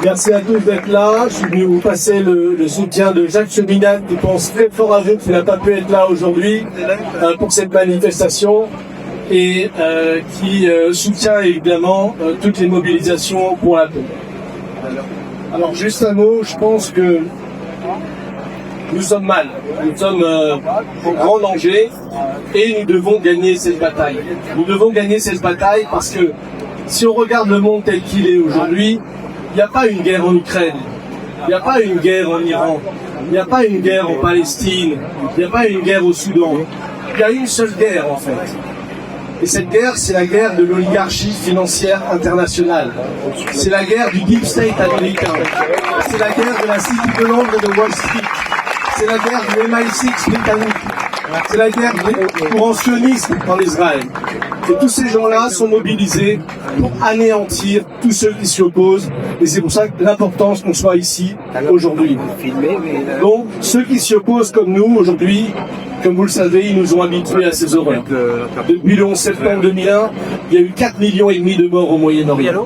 Merci à tous d'être là. Je suis venu vous passer le soutien de Jacques Cheminade qui pense très fort à vous, qui n'a pas pu être là aujourd'hui pour cette manifestation et qui soutient évidemment toutes les mobilisations pour la paix. Alors juste un mot, je pense que nous sommes mal, nous sommes en grand danger et nous devons gagner cette bataille. Nous devons gagner cette bataille parce que si on regarde le monde tel qu'il est aujourd'hui, il n'y a pas une guerre en Ukraine, il n'y a pas une guerre en Iran, il n'y a pas une guerre en Palestine, il n'y a pas une guerre au Soudan. Il y a une seule guerre en fait. Et cette guerre, c'est la guerre de l'oligarchie financière internationale. C'est la guerre du deep state américain. C'est la guerre de la City de Londres et de Wall Street. C'est la guerre du MI6 britannique. C'est la guerre du courant sioniste en Israël. Et tous ces gens-là sont mobilisés pour anéantir tous ceux qui s'y opposent. Et c'est pour ça que l'importance qu'on soit ici aujourd'hui. Donc, ceux qui s'y opposent comme nous aujourd'hui, comme vous le savez, ils nous ont habitués à ces horreurs. Depuis le 11 septembre 2001, il y a eu 4,5 millions de morts au Moyen-Orient.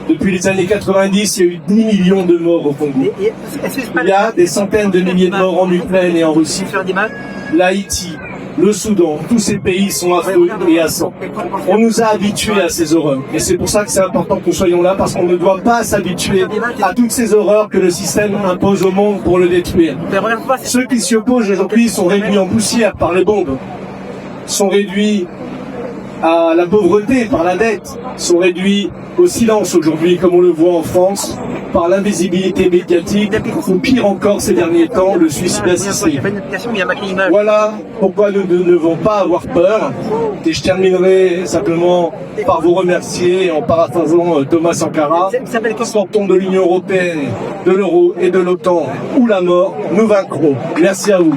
Depuis les années 90, il y a eu 10 millions de morts au Congo. Il y a des centaines de milliers de morts en Ukraine et en Russie. L'Haïti, le Soudan, tous ces pays sont à feu et à sang. On nous a habitués à ces horreurs. Et c'est pour ça que c'est important que nous soyons là, parce qu'on ne doit pas s'habituer à toutes ces horreurs que le système impose au monde pour le détruire. Ceux qui s'y opposent aujourd'hui sont réduits en poussière par les bombes, sont réduits à la pauvreté par la dette, sont réduits au silence aujourd'hui, comme on le voit en France, par l'invisibilité médiatique, ou pire encore ces derniers temps, le suicide assisté. Voilà pourquoi nous ne devons pas avoir peur. Et je terminerai simplement par vous remercier en paraphrasant Thomas Sankara. Sortons de l'Union européenne, de l'euro et de l'OTAN, ou la mort, nous vaincrons. Merci à vous.